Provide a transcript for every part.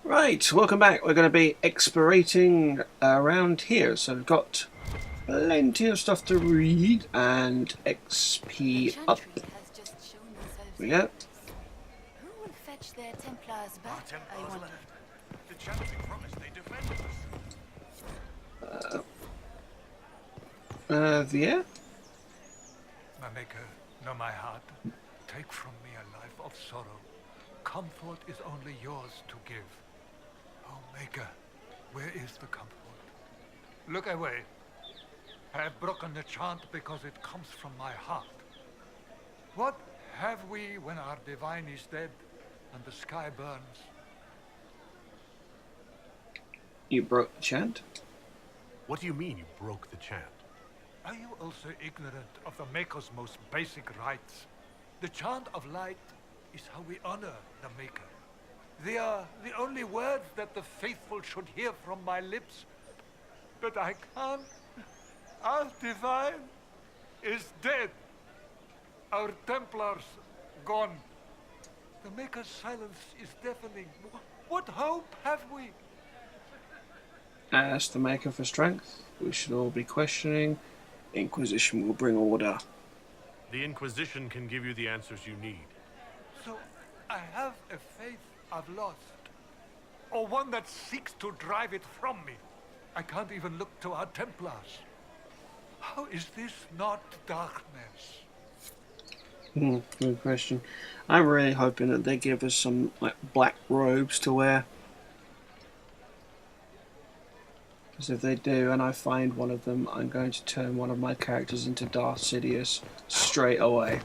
Right, welcome back. We're going to be explorating around here. So we've got plenty of stuff to read and XP up. Has just shown themselves We go. Who will fetch their Templars Our back, I Templars wonder? left. The chanting promised they defended us. Yeah? My maker, know my heart. Take from me a life of sorrow. Comfort is only yours to give. Oh, maker, where is the comfort? Look away. I have broken the chant because it comes from my heart. What have we when our divine is dead and the sky burns? You broke the chant? What do you mean you broke the chant? Are you also ignorant of the Maker's most basic rites? The chant of light is how we honor the Maker. They are the only words that the faithful should hear from my lips. But I can't. Our divine is dead. Our Templars gone. The Maker's silence is deafening. What hope have we? Ask the Maker for strength. We should all be questioning. Inquisition will bring order. The Inquisition can give you the answers you need. So I have a faith I've lost. Or one that seeks to drive it from me. I can't even look to our Templars. How is this not darkness? Good question. I'm really hoping that they give us some black robes to wear. Because if they do, and I find one of them, I'm going to turn one of my characters into Darth Sidious straight away.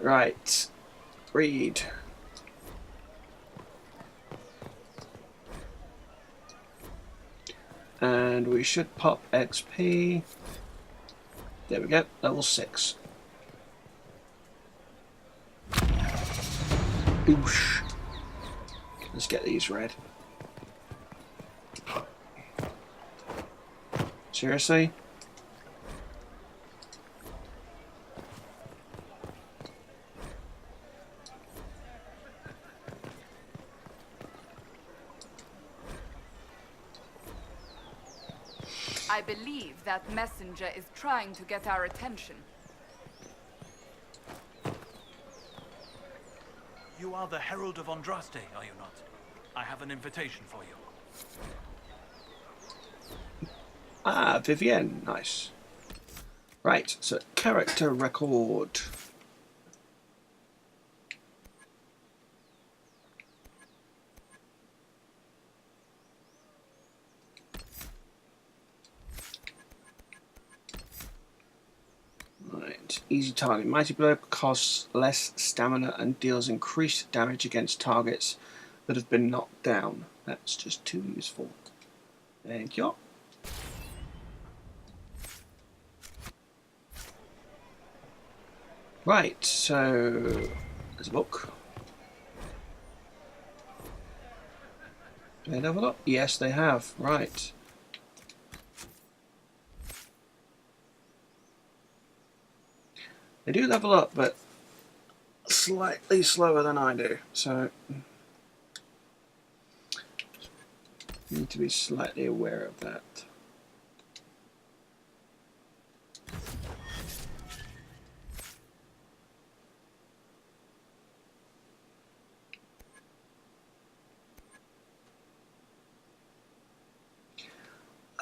Right. Read. And we should pop XP. There we go, level 6. Boosh. Let's get these read. Seriously? I believe that messenger is trying to get our attention. You are the Herald of Andraste, are you not? I have an invitation for you. Ah, Vivienne, nice. Right, so character record. Right, easy target. Mighty Blow costs less stamina and deals increased damage against targets that have been knocked down. That's just too useful. Thank you. Right, so there's a book. Do they level up? Yes, they have. Right. They do level up, but slightly slower than I do. So need to be slightly aware of that.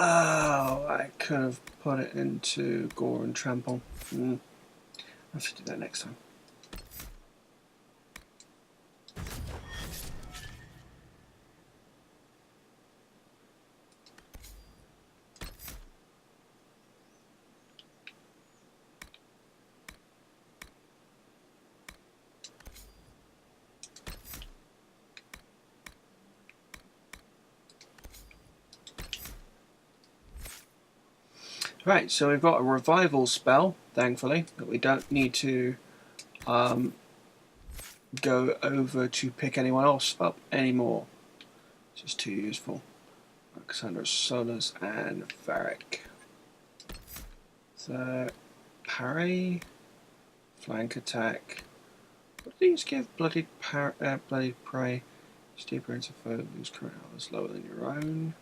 Oh, I could have put it into Gore and Trample. I have to do that next time. Right, so we've got a revival spell, thankfully, that we don't need to go over to pick anyone else up anymore. It's just too useful. Alexander Solus and Varric. So, parry, flank attack. What do these give? Bloodied Prey, Steeper into foe, lose current hours lower than your own.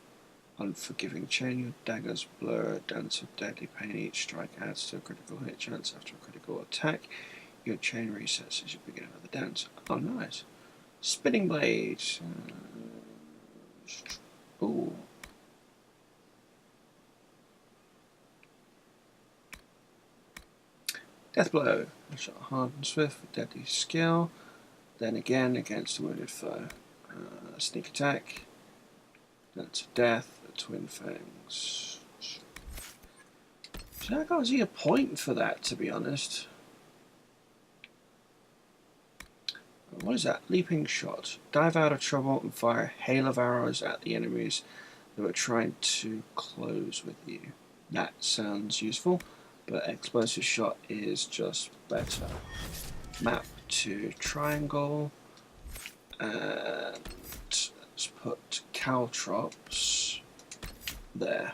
Unforgiving chain, your daggers blur, dance of deadly pain. Each strike adds to a critical hit chance after a critical attack. Your chain resets as you begin another dance. Oh, nice. Spinning blade. Ooh. Death blow. A shot hard and swift with deadly skill. Then again against a wounded foe. Sneak attack. Dance of death. Twin fangs. So I can't see a point for that, to be honest. What is that? Leaping shot. Dive out of trouble and fire a hail of arrows at the enemies that are trying to close with you. That sounds useful, but explosive shot is just better. Map to triangle, and let's put caltrops there.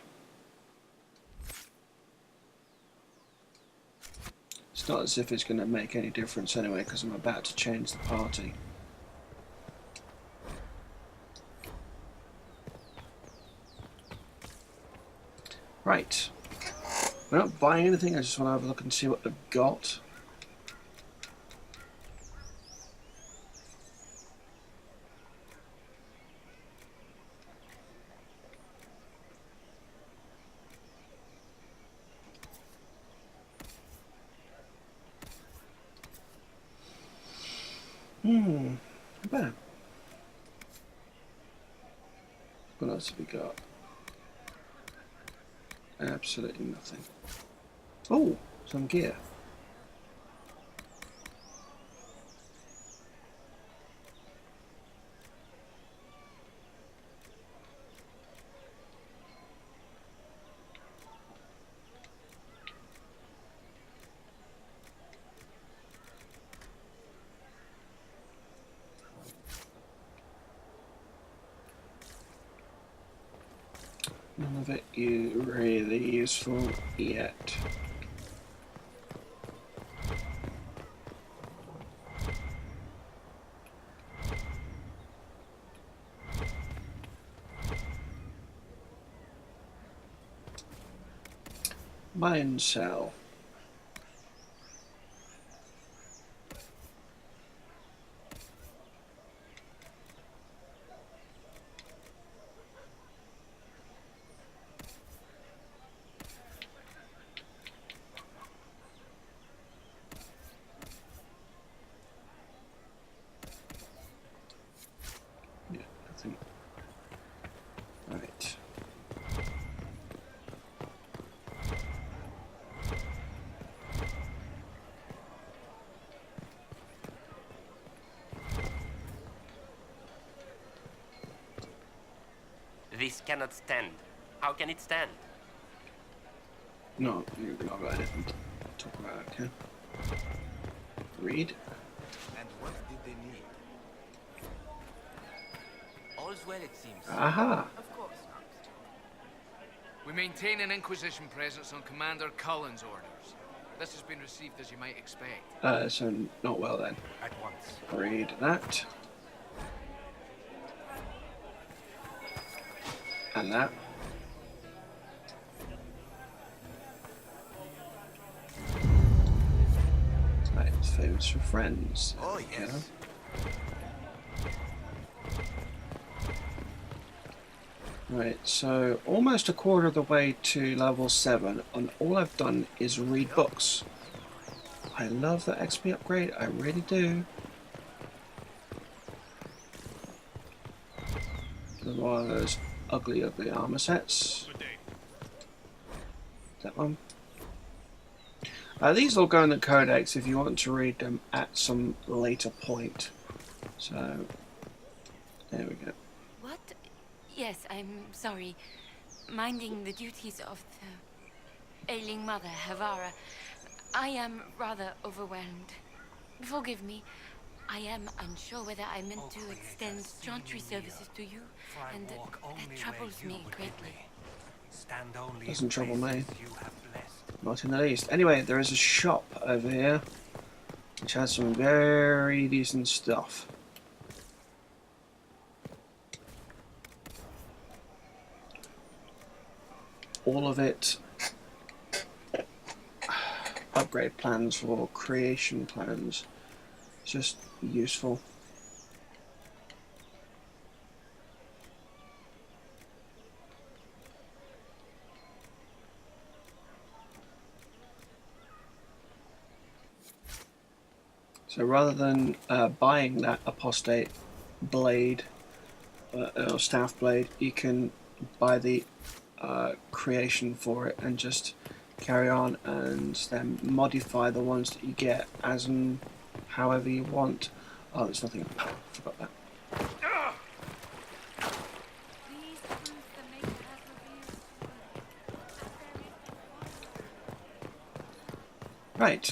It's not as if it's going to make any difference anyway, because I'm about to change the party. Right. We're not buying anything, I just want to have a look and see what they've got. Not bad. What else have we got? Absolutely nothing. Oh, some gear. None of it is really useful yet. Buy and sell. Right. This cannot stand. How can it stand? No, you've not got anything to talk about, okay? Read. And what did they need? All's well, it seems. Aha! Of course not. We maintain an Inquisition presence on Commander Cullen's orders. This has been received as you might expect. So not well then. At once. Read that. And that. Right, favors for friends. Oh, There we yes. go. Right, so almost a quarter of the way to level 7, and all I've done is read books. I love the XP upgrade, I really do. There's one of those ugly armor sets. Good day. That one. These will go in the codex if you want to read them at some later point. So, there we go. What? Yes, I'm sorry. Minding the duties of the ailing mother, Havara. I am rather overwhelmed. Forgive me. I am unsure whether I meant to extend chantry services to you, and that troubles me greatly. Doesn't trouble me. Not in the least. Anyway, there is a shop over here which has some very decent stuff. all of it. Upgrade plans for creation plans. It's just useful. So rather than buying that apostate blade or staff blade, you can buy the creation for it and just carry on and then modify the ones that you get as and however you want. Oh, there's nothing. I forgot that. These truths the Maker has revealed to us, as there is but one. Right.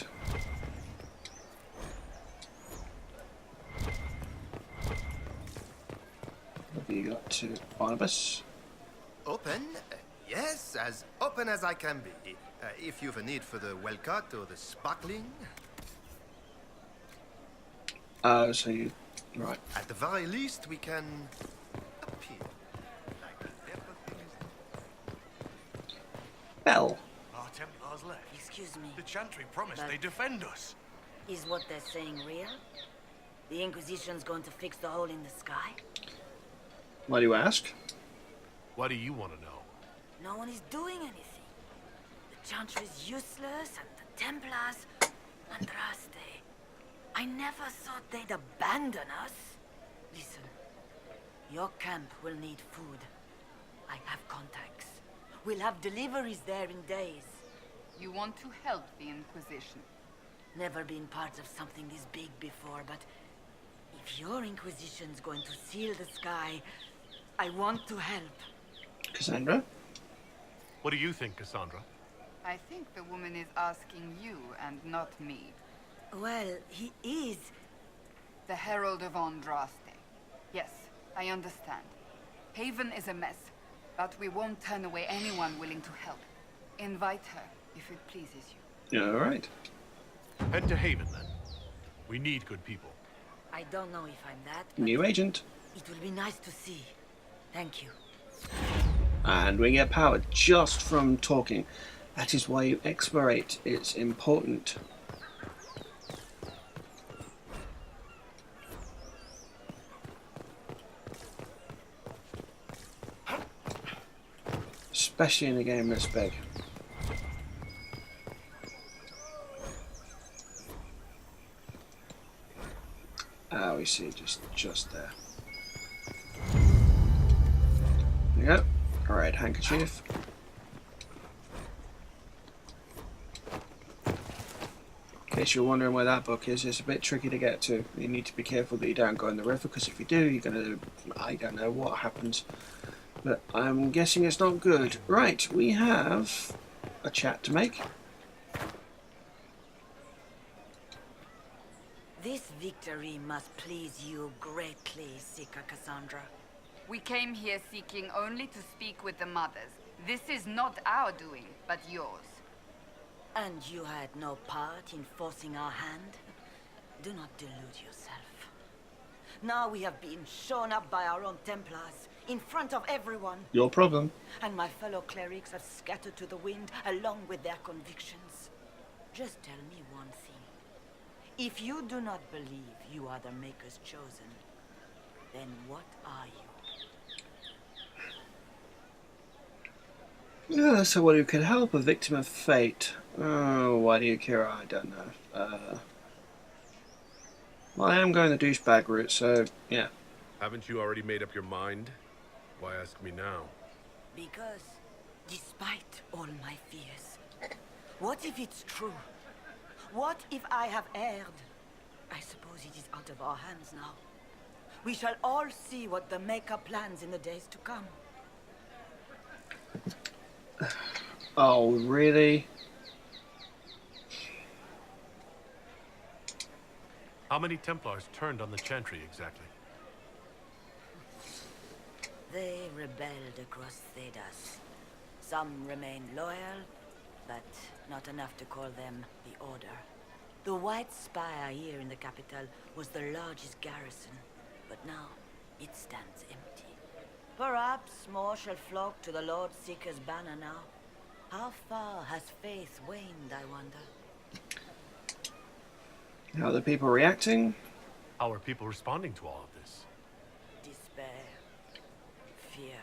What have you got to Barnabas? Open? Yes, as open as I can be. If you've a need for the well-cut or the sparkling. So you... Right. At the very least, we can appear like everything is... Bell. Our Templars left. Excuse me. The Chantry promised But- they'd defend us. Is what they're saying real? The Inquisition's going to fix the hole in the sky? Why do you ask? Why do you want to know? No one is doing anything. The Chantry is useless, and the Templars... Andraste. I never thought they'd abandon us. Listen, your camp will need food. I have contacts. We'll have deliveries there in days. You want to help the Inquisition. Never been part of something this big before, but if your Inquisition's going to seal the sky, I want to help. Cassandra? What do you think, Cassandra? I think the woman is asking you and not me. Well, he is. The Herald of Andraste. Yes, I understand. Haven is a mess, but we won't turn away anyone willing to help. Invite her, if it pleases you. Yeah, alright. Head to Haven, then. We need good people. I don't know if I'm that, but New agent. it will be nice to see. Thank you. And we get power just from talking. That is why you explorate. It's important. Especially in a game this big. Ah, we see just there. There you go. Alright, handkerchief. In case you're wondering where that book is, it's a bit tricky to get to. You need to be careful that you don't go in the river, because if you do, you're gonna... I don't know what happens. But I'm guessing it's not good. Right, we have a chat to make. This victory must please you greatly, Sika Cassandra. We came here seeking only to speak with the mothers. This is not our doing, but yours. And you had no part in forcing our hand? Do not delude yourself. Now we have been shown up by our own Templars, in front of everyone. Your problem. And my fellow clerics have scattered to the wind along with their convictions. Just tell me one thing. If you do not believe you are the Maker's chosen, then what are you? Yeah, so what who could help? A victim of fate. Oh, why do you care? I don't know. Well, I am going the douchebag route, so yeah. Haven't you already made up your mind? Why ask me now? Because, despite all my fears, what if it's true? What if I have erred? I suppose it is out of our hands now. We shall all see what the Maker plans in the days to come. Oh, really? How many Templars turned on the Chantry exactly? They rebelled across Thedas. Some remained loyal, but not enough to call them the Order. The White Spire here in the capital was the largest garrison, but now it stands empty. Perhaps more shall flock to the Lord Seeker's banner now. How far has faith waned, I wonder? How are the people reacting? How are people responding to all of this? Despair. Fear.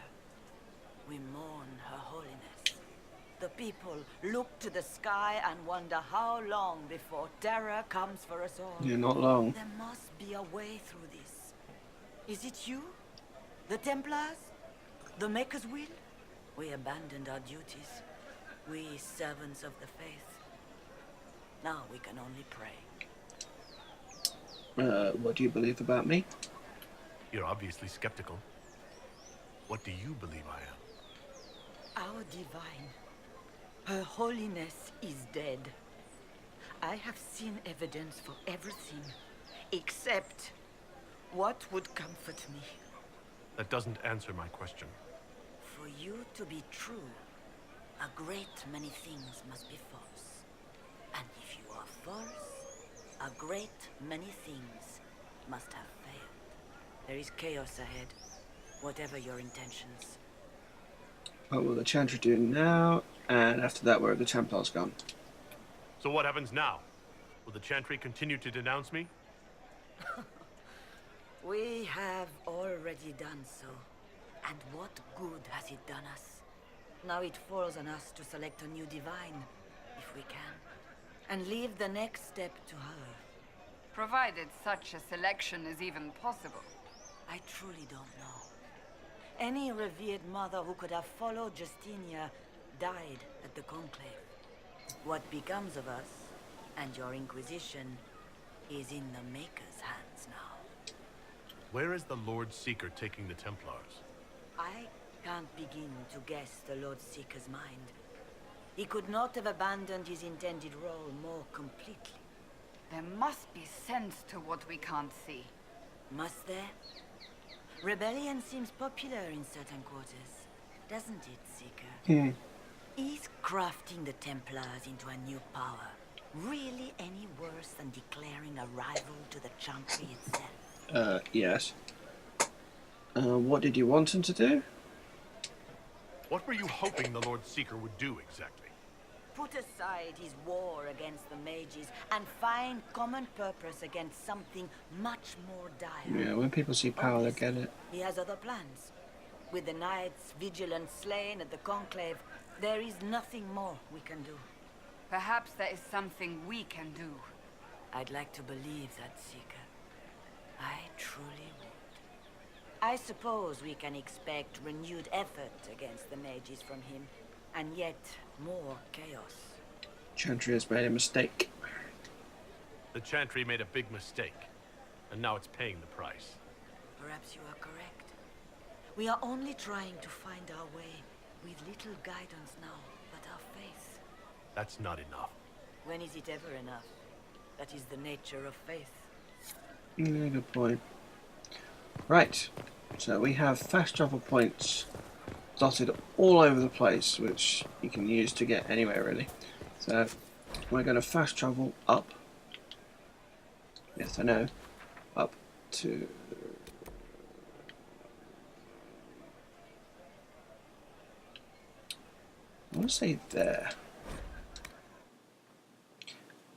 We mourn Her Holiness. The people look to the sky and wonder how long before terror comes for us all. Yeah, not long. There must be a way through this. Is it you? The Templars? The Maker's Will? We abandoned our duties. We servants of the faith. Now we can only pray. What do you believe about me? You're obviously skeptical. What do you believe I am? Our divine, Her Holiness is dead. I have seen evidence for everything, except what would comfort me. That doesn't answer my question. For you to be true, a great many things must be false. And if you are false, a great many things must have failed. There is chaos ahead, whatever your intentions. What will the Chantry do now? And after that, where have the Templars gone? So what happens now? Will the Chantry continue to denounce me? We have already done so. And what good has it done us? Now it falls on us to select a new divine, if we can, and leave the next step to her. Provided such a selection is even possible. I truly don't know. Any revered mother who could have followed Justinia died at the Conclave. What becomes of us, and your Inquisition, is in the Maker's hands now. Where is the Lord Seeker taking the Templars? I can't begin to guess the Lord Seeker's mind. He could not have abandoned his intended role more completely. There must be sense to what we can't see. Must there? Rebellion seems popular in certain quarters, doesn't it, Seeker? Is crafting the Templars into a new power really any worse than declaring a rival to the Chantry itself? Yes. What did you want him to do? What were you hoping the Lord Seeker would do exactly? Put aside his war against the mages and find common purpose against something much more dire. Yeah, when people see power, they get it. He has other plans. With the knights vigilant slain at the Conclave, there is nothing more we can do. Perhaps there is something we can do. I'd like to believe that, Seeker. I truly would. I suppose we can expect renewed effort against the mages from him, and yet more chaos. Chantry has made a mistake. The Chantry made a big mistake, and now it's paying the price. Perhaps you are correct. We are only trying to find our way, with little guidance now, but our faith. That's not enough. When is it ever enough? That is the nature of faith. Yeah, good point. Right, so we have fast travel points dotted all over the place, which you can use to get anywhere really. So we're going to fast travel up. Yes, I know. Up to... I want to say there.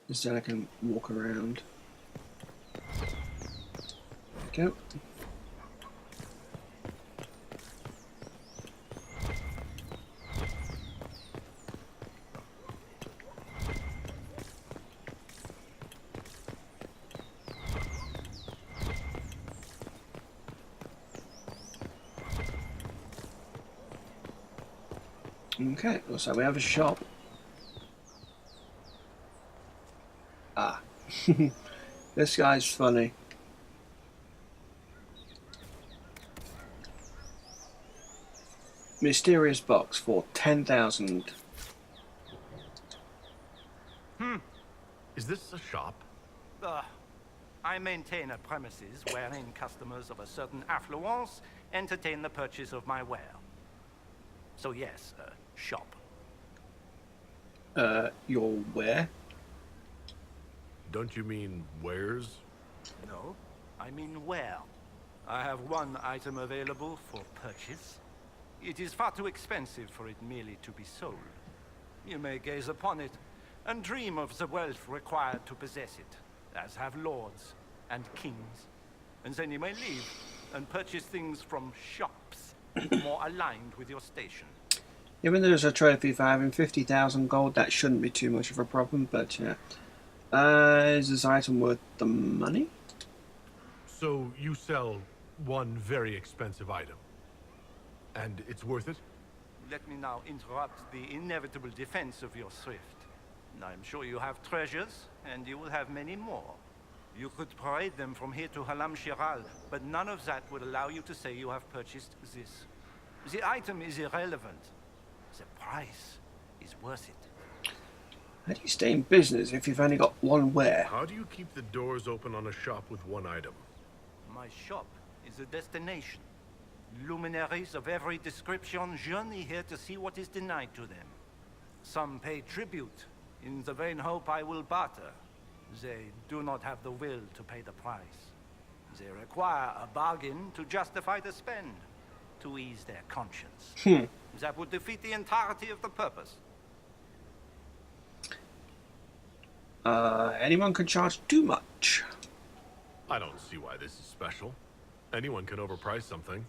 Instead I can walk around. There we go. Okay, looks like we have a shop. Ah, this guy's funny. Mysterious box for 10,000. Is this a shop? I maintain a premises wherein customers of a certain affluence entertain the purchase of my ware. So yes, shop. Your where? Don't you mean wares? No, I mean ware. I have one item available for purchase. It is far too expensive for it merely to be sold. You may gaze upon it and dream of the wealth required to possess it, as have lords and kings. And then you may leave and purchase things from shops more aligned with your station. Even though there's a trophy for having 50,000 gold, that shouldn't be too much of a problem, but yeah. Is this item worth the money? So you sell one very expensive item, and it's worth it? Let me now interrupt the inevitable defense of your thrift. I'm sure you have treasures, and you will have many more. You could parade them from here to Halam Shiral, but none of that would allow you to say you have purchased this. The item is irrelevant. The price is worth it. How do you stay in business if you've only got one ware? How do you keep the doors open on a shop with one item? My shop is a destination. Luminaries of every description journey here to see what is denied to them. Some pay tribute, in the vain hope I will barter. They do not have the will to pay the price. They require a bargain to justify the spend, to ease their conscience. That would defeat the entirety of the purpose. Anyone can charge too much. I don't see why this is special. Anyone can overprice something.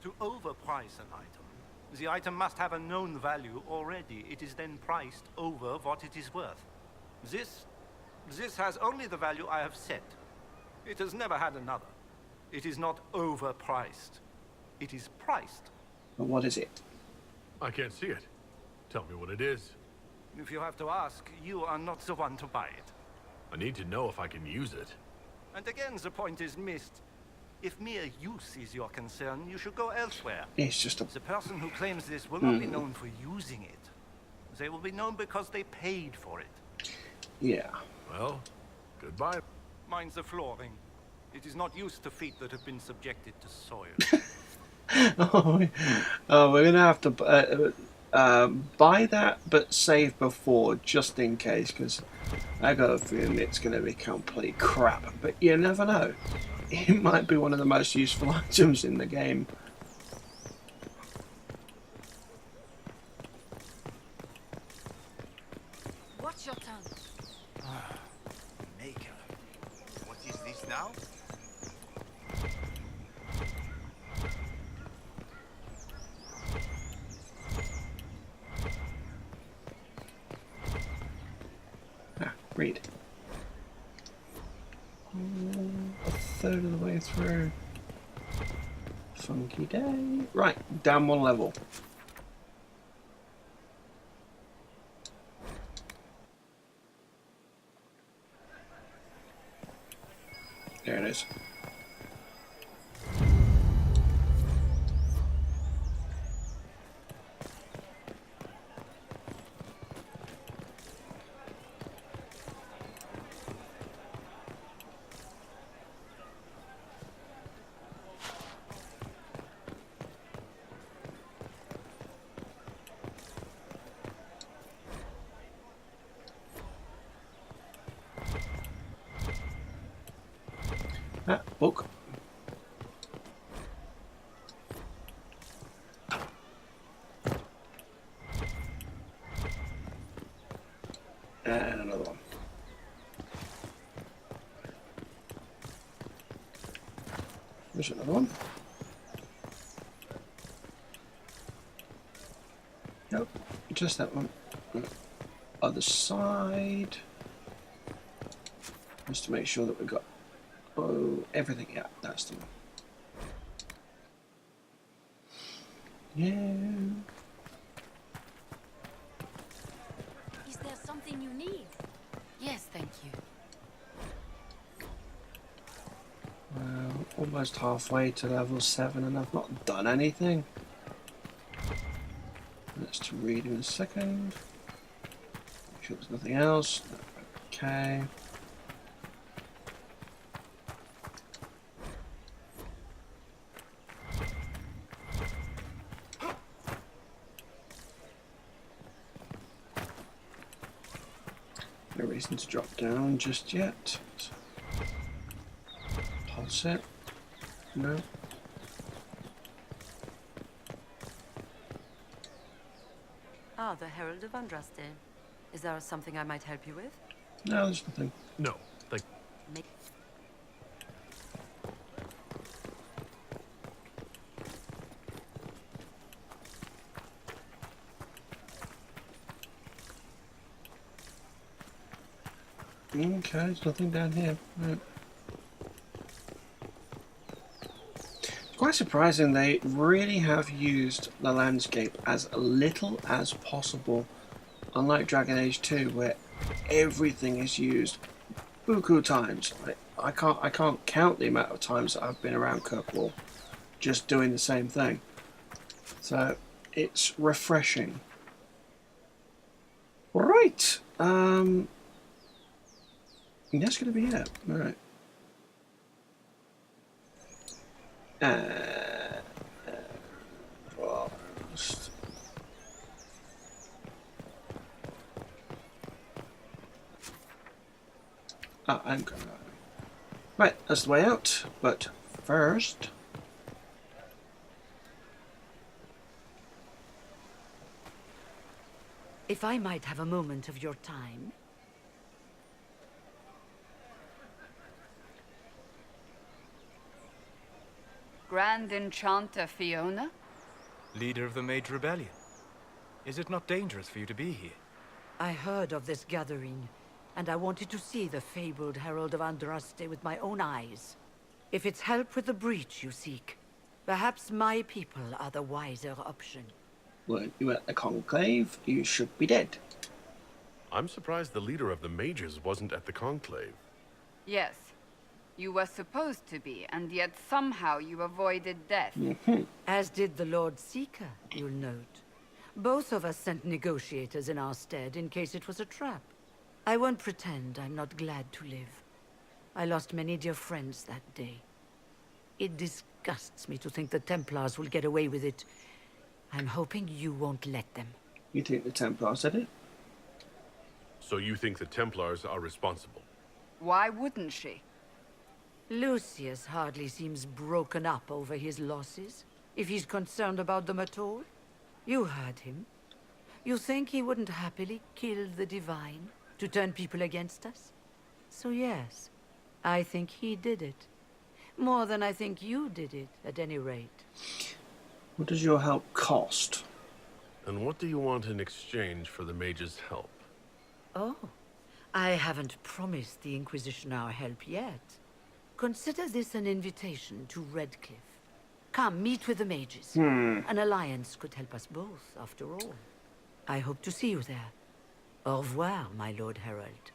To overprice an item, the item must have a known value already. It is then priced over what it is worth. This has only the value I have set. It has never had another. It is not overpriced. It is priced. But what is it? I can't see it. Tell me what it is. If you have to ask, you are not the one to buy it. I need to know if I can use it. And again, the point is missed. If mere use is your concern, you should go elsewhere. It's just a... The person who claims this will not be known for using it. They will be known because they paid for it. Yeah. Well, goodbye. Mind the flooring. It is not used to feet that have been subjected to soil. We're gonna have to buy that, but save before, just in case, because I got a feeling it's gonna be complete crap. But you never know. It might be one of the most useful items in the game. Watch your tongue. Maker. What is this now? Read. A third of the way through. Funky day. Right, down one level. There it is. Book. And another one. There's another one. Nope, just that one. Other side. Just to make sure that we've got everything. Yeah, that's the one. Yeah. Is there something you need? Yes, thank you. Well, almost halfway to level 7 and I've not done anything. Let's to read in a second. Make sure there's nothing else. Okay. No reason to drop down just yet. Pulse it. No. Ah, the Herald of Andraste. Is there something I might help you with? No, there's nothing. No, like, Make Okay, there's nothing down here. Right. Quite surprising, they really have used the landscape as little as possible. Unlike Dragon Age 2, where everything is used buku times. I can't count the amount of times that I've been around Kirkwall just doing the same thing. So it's refreshing. Right. That's going to be it. Right. I'm going to... Right, that's the way out. But first... If I might have a moment of your time... Grand Enchanter Fiona? Leader of the Mage Rebellion. Is it not dangerous for you to be here? I heard of this gathering, and I wanted to see the fabled Herald of Andraste with my own eyes. If it's help with the breach you seek, perhaps my people are the wiser option. Weren't you at the Conclave? You should be dead. I'm surprised the leader of the mages wasn't at the Conclave. Yes. You were supposed to be, and yet somehow you avoided death. As did the Lord Seeker, you'll note. Both of us sent negotiators in our stead in case it was a trap. I won't pretend I'm not glad to live. I lost many dear friends that day. It disgusts me to think the Templars will get away with it. I'm hoping you won't let them. You think the Templars did it? So you think the Templars are responsible? Why wouldn't she? Lucius hardly seems broken up over his losses, if he's concerned about them at all. You heard him. You think he wouldn't happily kill the Divine to turn people against us? So yes, I think he did it. More than I think you did it, at any rate. What does your help cost? And what do you want in exchange for the mage's help? Oh, I haven't promised the Inquisition our help yet. Consider this an invitation to Redcliffe. Come, meet with the mages. An alliance could help us both, after all. I hope to see you there. Au revoir, my Lord Herald.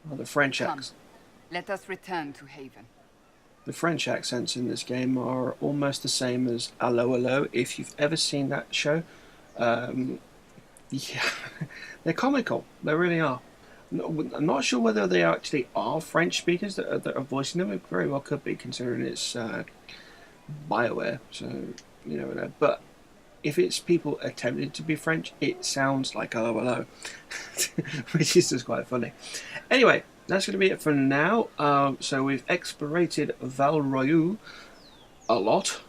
Well, the French Come, accents. let us return to Haven. The French accents in this game are almost the same as Allo Allo. If you've ever seen that show, yeah, they're comical. They really are. I'm not sure whether they actually are French speakers that are voicing them. It very well could be, considering it's BioWare. So you never know. But if it's people attempting to be French, it sounds like Allo Allo, which is just quite funny. Anyway, that's going to be it for now. So we've explorated Val Royeaux a lot,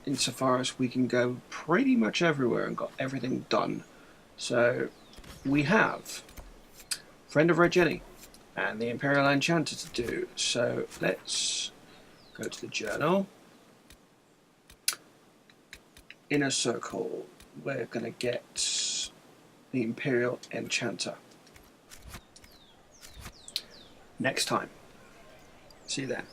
insofar as we can go pretty much everywhere and got everything done. So we have Friend of Red Jenny and the Imperial Enchanter to do. So let's go to the journal. Inner Circle. We're going to get the Imperial Enchanter next time. See you then.